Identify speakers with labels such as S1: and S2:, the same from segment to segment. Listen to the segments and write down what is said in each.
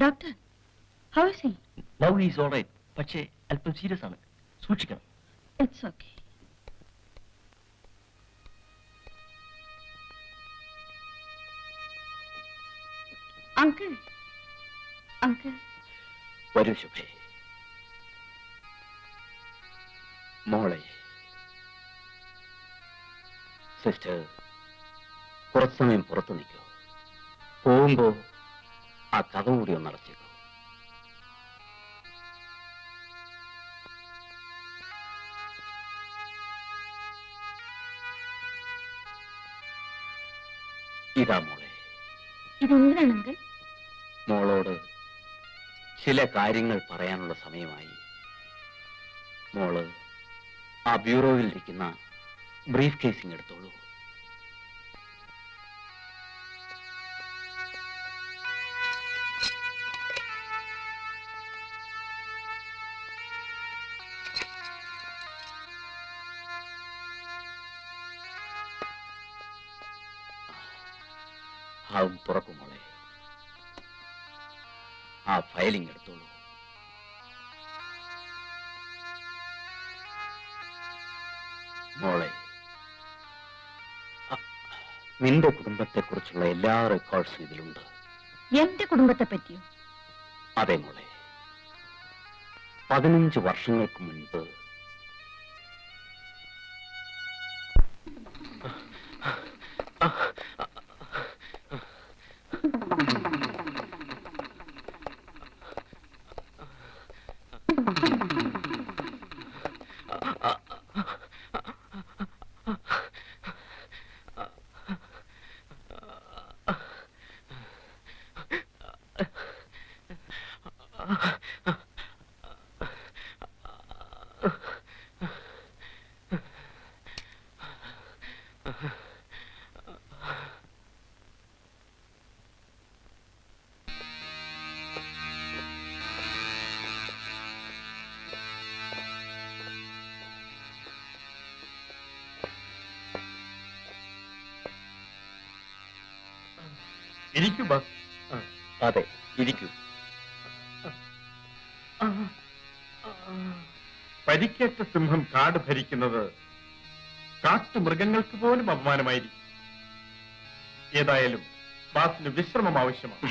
S1: Doctor, how is he?
S2: Now he is alright. പക്ഷേ അല്പം serious ആണ്. സൂക്ഷിക്കണം.
S1: It's okay. Uncle, uncle.
S2: വരൂ ശുഭേ. മോളെ, സിസ്റ്റർ കുറച്ചു സമയം പുറത്തു നിൽക്കൂ. പോകുമ്പോ ആ കഥ കൂടി ഒന്ന് അടച്ചേക്കൂ. ഇതാ മോളെ.
S1: ഇതെന്തിനാണ് അങ്കിൾ?
S2: മോളോട് ചില കാര്യങ്ങൾ പറയാനുള്ള സമയമായി. മോള് ആ ബ്യൂറോയിൽ ഇരിക്കുന്ന ബ്രീഫ് കേസിംഗ് എടുത്തോളൂ. ആവും തുറക്കും മോളെ. ആ ഫയലിംഗ് എടുത്തോളൂ. മോളെ, നിന്റെ കുടുംബത്തെക്കുറിച്ചുള്ള എല്ലാ റെക്കോർഡ്സും ഇതിലുണ്ട്.
S1: എന്റെ കുടുംബത്തെ പറ്റിയോ?
S2: അതെ മോളെ. 15 വർഷങ്ങൾക്ക് മുൻപ്
S3: ഇരിക്കൂ ബസ്.
S2: അതെ, ഇരിക്കൂ.
S3: പരിക്കേറ്റ സിംഹം കാട് ഭരിക്കുന്നത് കാട്ടുമൃഗങ്ങൾക്ക് പോലും അപമാനമായിരിക്കും. ഏതായാലും ബാസിന് വിശ്രമം ആവശ്യമാണ്.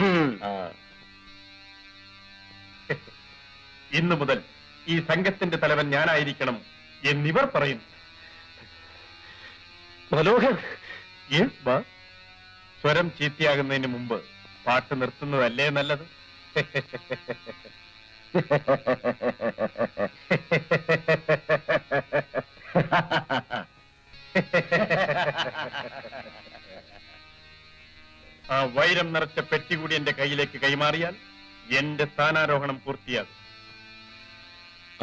S3: ഇന്നു മുതൽ ഈ സംഘത്തിന്റെ തലവൻ ഞാനായിരിക്കണം എന്നിവർ പറയുന്നു.
S2: മനോഹർ.
S3: Yes boss. സ്വരം ചീത്തയാകുന്നതിന് മുമ്പ് പാട്ട് നിർത്തുന്നതല്ലേ നല്ലത്? ആ വൈരം നിറച്ച പെട്ടി കൂടി എന്റെ കയ്യിലേക്ക് കൈമാറിയാൽ എന്റെ സ്ഥാനാരോഹണം പൂർത്തിയാകും.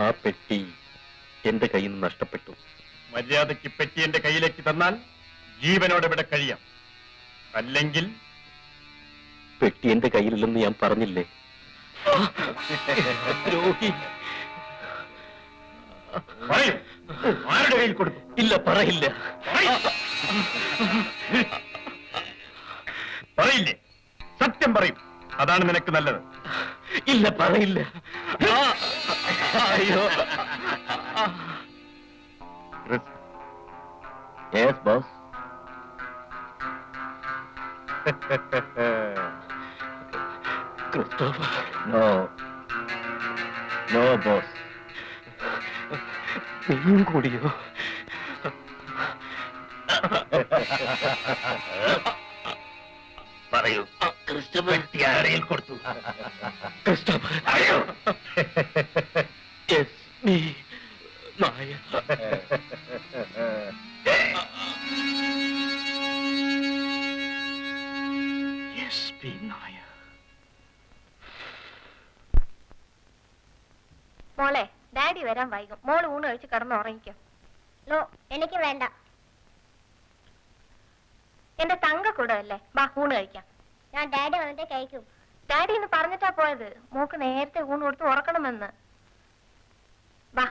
S2: ആ പെട്ടി എന്റെ കയ്യിൽ നിന്ന് നഷ്ടപ്പെട്ടു.
S3: മര്യാദയ്ക്ക് പെട്ടി എന്റെ കയ്യിലേക്ക് തന്നാൽ ജീവനോടെ ഇവിടെ കഴിയാം. അല്ലെങ്കിൽ
S2: പെട്ടി എന്റെ കയ്യിലില്ലെന്ന് ഞാൻ പറഞ്ഞില്ലേ? ദ്രോഹി.
S3: പറയൂ, ആരുടെ കയ്യിൽ കൊടുത്തു?
S2: ഇല്ല, പറയില്ല.
S3: പറയില്ലേ? സത്യം പറയും, അതാണ് നിനക്ക് നല്ലത്.
S2: ഇല്ല, പറയില്ല. അയ്യോ. Yes boss. Christopher. No no boss. നീയും കൂടിയോ?
S3: പറയൂ,
S2: ക്രിസ്റ്റോഫർ
S3: ആരെയിൽ കൊടുത്തു?
S2: ക്രിസ്റ്റോഫർ. യെസ്, നീ നായ. യെസ്, ബി നായ.
S4: മോളെ, ഡാഡി വരാൻ വൈകും. മോള് ഊണ് കഴിച്ച് കിടന്ന് ഉറങ്ങിക്കോ.
S5: നോ, എനിക്ക് വേണ്ട.
S4: എന്റെ തങ്ക കൂടെ അല്ലേ? വാ, ഊണ് കഴിക്കാം.
S5: ഞാൻ ഡാഡി വന്നിട്ട് കഴിക്കും.
S4: ഡാഡി ഇന്ന് പറഞ്ഞിട്ടാ പോയത്, മോക്ക് നേരത്തെ ഊണ് കൊടുത്ത് ഉറക്കണമെന്ന്. വാ.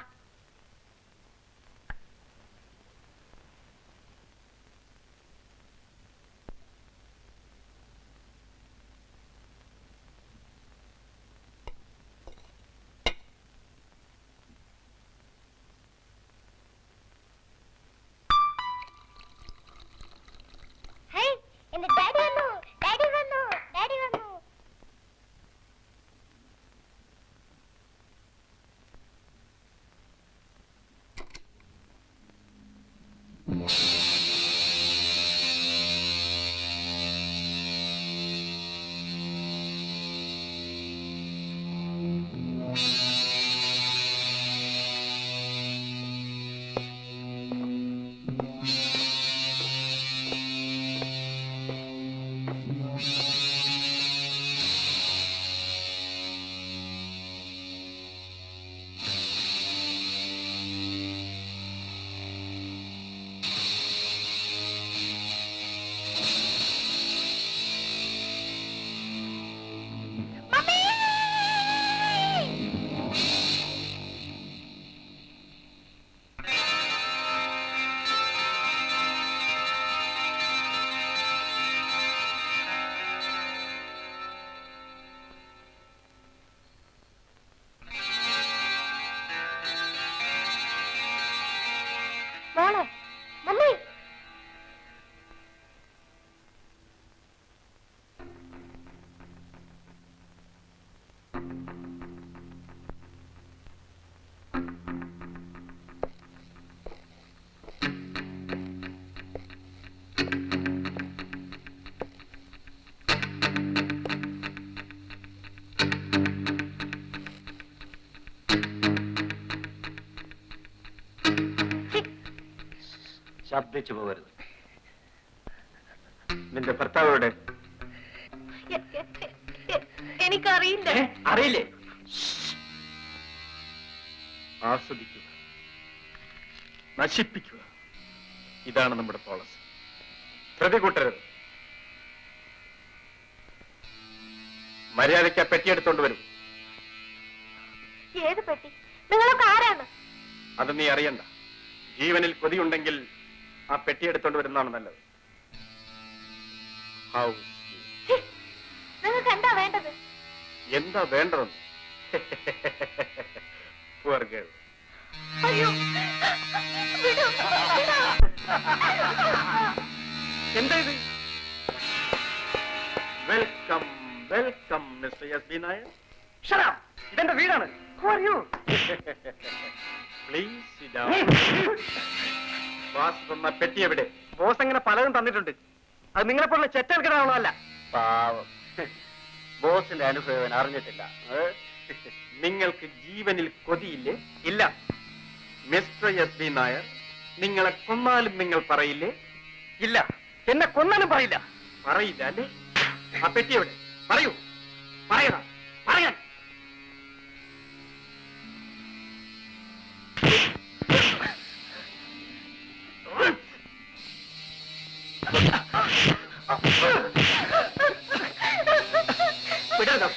S4: മോളെ മമ്മി
S3: ശബ്ദിച്ചു പോകരുത്. നിന്റെ ഭർത്താവോടെ
S4: എനിക്കറിയില്ല.
S3: അറിയില്ലേ? ആസ്വദിക്കുക, നശിപ്പിക്കുക, ഇതാണ് നമ്മുടെ പോളിസി. പ്രതി കൂട്ടരുത്. മര്യാദയ്ക്ക് ആ പെട്ടിയെടുത്തോണ്ട് വരും.
S4: ഏത് പെട്ടി? നിങ്ങളൊക്കെ ആരാണ്?
S3: അത് നീ അറിയണ്ട. ജീവനിൽ കൊതിയുണ്ടെങ്കിൽ ആ പെട്ടിയെടുത്തോണ്ട് വരുന്നതാണ് നല്ലത്.
S4: നിങ്ങൾക്ക് എന്താ വേണ്ടത്?
S3: എന്താ വേണ്ടതെന്ന്? Poor girl.
S4: അയ്യോ, വിടൂ, വിടൂ.
S3: എന്താ ഇത്? Welcome welcome mister S B Nair.
S2: ഇതെന്റെ വീടാണ്.
S3: Please sit down. ബോസ് തന്ന പെട്ടി എവിടെ?
S2: ബോസ് അങ്ങനെ പലതും തന്നിട്ടുണ്ട്. അത് നിങ്ങളെപ്പോലുള്ള ചെറ്റെടുക്കണമല്ല.
S3: പാവം, ബോസിന്റെ അനുഭവം അറിഞ്ഞിട്ടില്ല. നിങ്ങൾക്ക് ജീവനിൽ കൊതിയില്ലേ?
S2: ഇല്ല.
S3: മിസ്റ്റർ എസ് ബി നായർ, നിങ്ങളെ കൊന്നാലും നിങ്ങൾ പറയില്ലേ?
S2: ഇല്ല, എന്നെ കൊന്നാലും പറയില്ല.
S3: പറയില്ല അല്ലേ? ആ പെട്ടി എവിടെ? പറയൂ, പറയണം, പറയാൻ.
S2: വിടാതോ?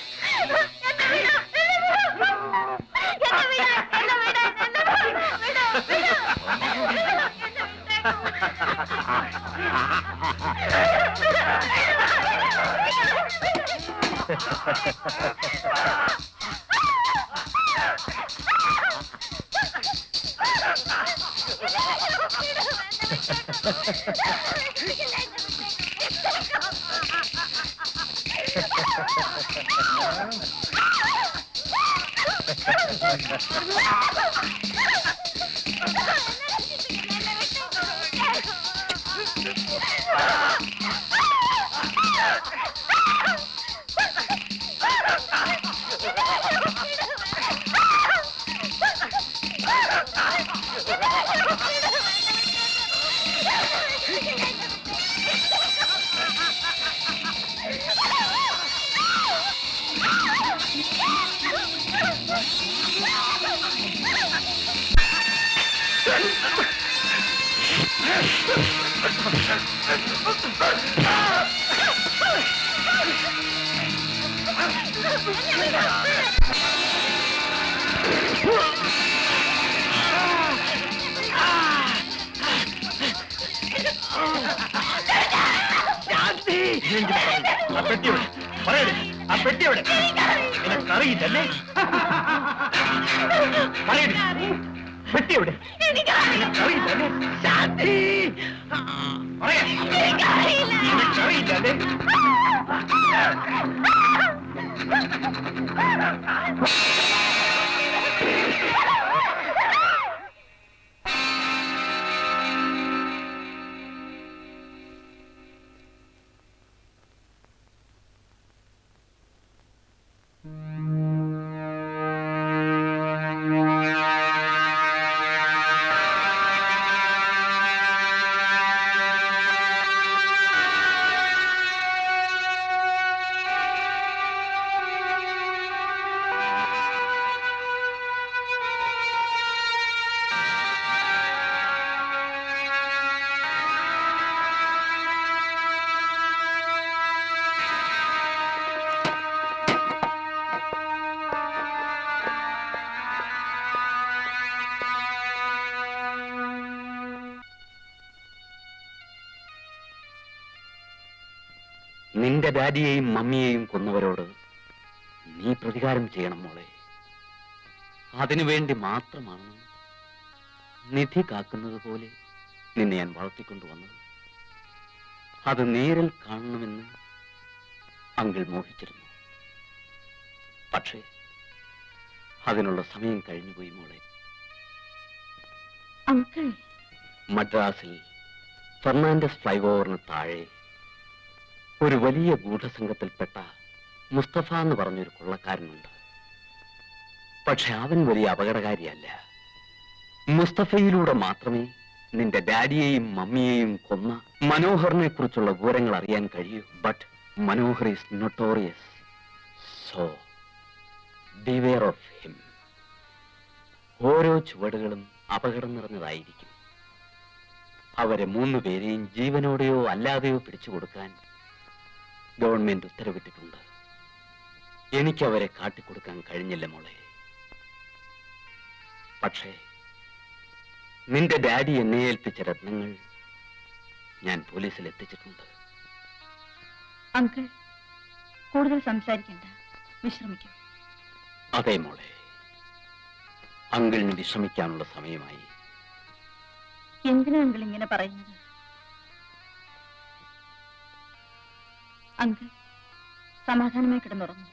S3: ആ പെട്ടി എവിടെ? പറയണേ, ആ പെട്ടി എവിടെ? നിനക്കറിയില്ലല്ലേ? പറയണേ, പെട്ടി എവിടെ? നിനക്കറിയില്ലല്ലേ? ശാന്തി, പറയാ, നിനക്കറിയില്ലല്ലേ?
S6: നിന്റെ ഡാഡിയെയും മമ്മിയെയും കൊന്നവരോട് നീ പ്രതികാരം ചെയ്യണം മോളെ. അതിനുവേണ്ടി മാത്രമാണ് നിധി കാക്കുന്നത് പോലെ നിന്നെ ഞാൻ വളർത്തിക്കൊണ്ടുവന്നത്. അത് നേരിൽ കാണണമെന്ന് അങ്കിൾ മോഹിച്ചിരുന്നു. പക്ഷേ അതിനുള്ള സമയം കഴിഞ്ഞുപോയി മോളെ.
S1: അങ്കിൾ,
S6: മദ്രാസിൽ ഫെർണാണ്ടസ് ഫ്ലൈഓവറിന് താഴെ ഒരു വലിയ ഗൂഢസംഘത്തിൽപ്പെട്ട മുസ്തഫ എന്ന് പറഞ്ഞൊരു കൊള്ളക്കാരനുണ്ട്. പക്ഷെ അവൻ വലിയ അപകടകാരിയല്ല. മുസ്തഫയിലൂടെ മാത്രമേ നിന്റെ ഡാഡിയെയും മമ്മിയെയും കൊന്ന മനോഹറിനെ കുറിച്ചുള്ള വിവരങ്ങൾ അറിയാൻ കഴിയൂ. But Manohar is notorious. So beware of him. ഓരോ ചുവടുകളും അപകടം നിറഞ്ഞതായിരിക്കും. അവരെ 3 പേരെയും ജീവനോടെയോ അല്ലാതെയോ പിടിച്ചു കൊടുക്കാൻ ഗവൺമെന്റ് ഉത്തരവിട്ടിട്ടുണ്ട്. എനിക്കവരെ കാട്ടിക്കൊടുക്കാൻ കഴിഞ്ഞില്ല മോളെ. പക്ഷേ നിന്റെ ഡാഡി എന്നെ ഏൽപ്പിച്ച രത്നങ്ങൾ ഞാൻ പോലീസിൽ എത്തിച്ചിട്ടുണ്ട്.
S1: അങ്കിൾ, കൂടുതൽ സംസാരിക്കണ്ട, വിശ്രമിക്കൂ.
S6: അതെ മോളെ, അങ്കിളിന് വിശ്രമിക്കാനുള്ള സമയമായി.
S1: എന്തിനാ അങ്കിൾ ഇങ്ങനെ പറയുന്നത്? അങ്കിൾ, സമാധാനമായി കിടന്നുറങ്ങും.